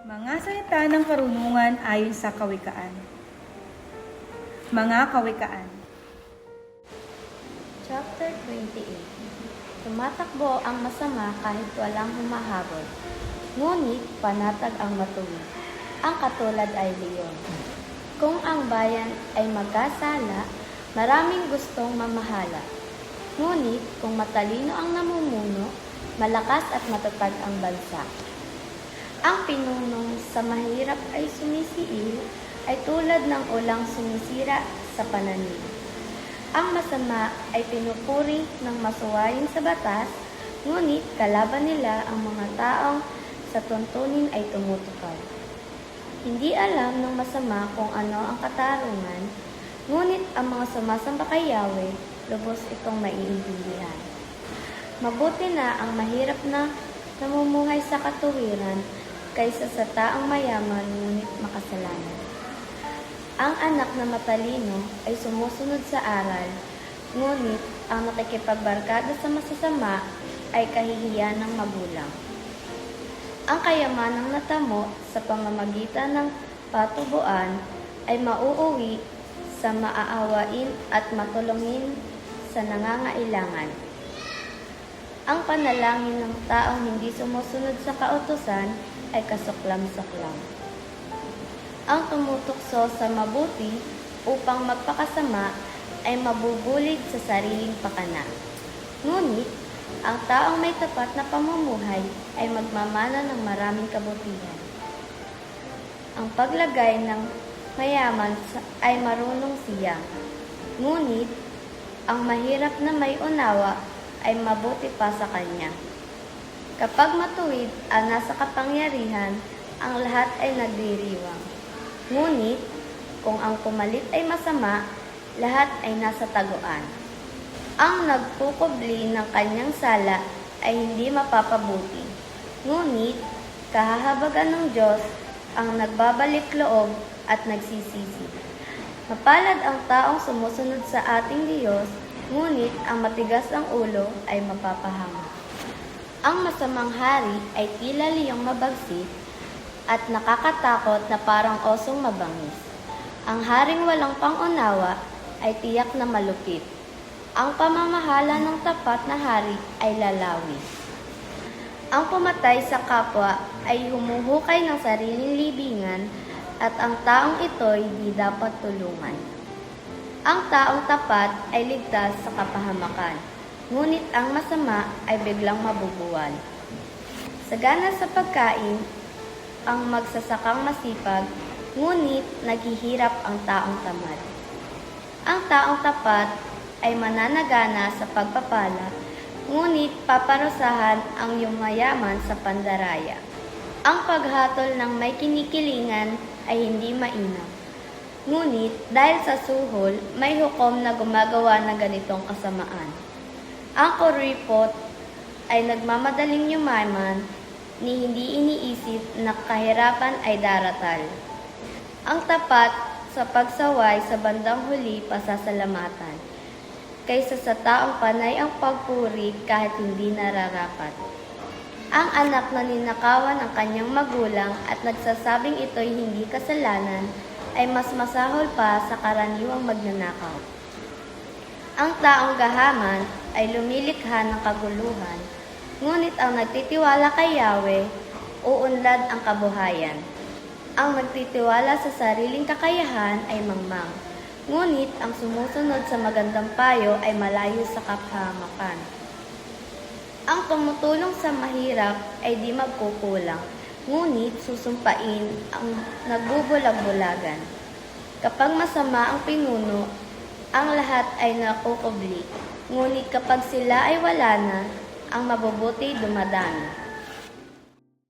Mga salita ng karunungan ayon sa kawikaan. Mga kawikaan. Chapter 28. Tumatakbo ang masama kahit walang humahabol, ngunit panatag ang matuwid. Ang katulad ay leon. Kung ang bayan ay magkasala, maraming gustong mamahala. Ngunit kung matalino ang namumuno, malakas at matatag ang bansa. Ang pinunong sa mahirap ay sumisiil ay tulad ng ulang sumisira sa pananim. Ang masama ay pinupuri ng masuwayin sa batas, ngunit kalaban nila ang mga taong sa tuntunin ay tumutukaw. Hindi alam ng masama kung ano ang katarungan, ngunit ang mga sumasamba kay Yahweh, lubos itong maiintindihan. Mabuti na ang mahirap na namumuhay sa katuwiran kaysa sa taong mayaman ngunit makasalanan. Ang anak na matalino ay sumusunod sa aral, ngunit ang nakikipagbarkada sa masasama ay kahihiyan ng magulang. Ang kayamanang natamo sa pamamagitan ng patubuan ay mauuwi sa maaawain at matulungin sa nangangailangan. Ang panalangin ng taong hindi sumusunod sa kautusan ay kasuklam-suklam. Ang tumutukso sa mabuti upang magpakasama ay mabubulig sa sariling pakana. Ngunit, ang taong may tapat na pamumuhay ay magmamana ng maraming kabutihan. Ang paglagay ng mayaman ay marunong siya. Ngunit, ang mahirap na may unawa ay mabuti pa sa kanya. Kapag matuwid ang nasa kapangyarihan, ang lahat ay nagdiriwang. Ngunit, kung ang pumalit ay masama, lahat ay nasa taguan. Ang nagkukubli ng kanyang sala ay hindi mapapabuti. Ngunit, kahahabagan ng Diyos ang nagbabalik loob at nagsisisi. Mapalad ang taong sumusunod sa ating Diyos, ngunit ang matigas ang ulo ay mapapahamak. Ang masamang hari ay tila liyong mabagsik at nakakatakot na parang osong mabangis. Ang haring walang pangunawa ay tiyak na malupit. Ang pamamahala ng tapat na hari ay lalawi. Ang pumatay sa kapwa ay humuhukay ng sariling libingan at ang taong ito'y di dapat tulungan. Ang taong tapat ay ligtas sa kapahamakan, ngunit ang masama ay biglang mabubuwal. Sagana sa pagkain, ang magsasakang masipag, ngunit naghihirap ang taong tamad. Ang taong tapat ay mananagana sa pagpapala, ngunit paparusahan ang yumayaman sa pandaraya. Ang paghatol ng may kinikilingan ay hindi mainam. Ngunit dahil sa suhol, may hukom na gumagawa ng ganitong kasamaan. Ang kuripot ay nagmamadaling yumaman ni hindi iniisip na kahirapan ay daratal. Ang tapat sa pagsaway sa bandang huli pasasalamatan, kaysa sa taong panay ang pagpuri kahit hindi nararapat. Ang anak na ninakawan ng kanyang magulang at nagsasabing ito'y hindi kasalanan ay mas masahol pa sa karaniwang magnanakaw. Ang taong gahaman ay lumilikha ng kaguluhan, ngunit ang nagtitiwala kay Yahweh, uunlad ang kabuhayan. Ang nagtitiwala sa sariling kakayahan ay mangmang, ngunit ang sumusunod sa magandang payo ay malayo sa kapahamakan. Ang tumutulong sa mahirap ay di magkukulang, ngunit susumpain ang nagbubulag-bulagan. Kapag masama ang pinuno, ang lahat ay nakukubli, ngunit kapag sila ay wala na, ang mabubuti dumadami.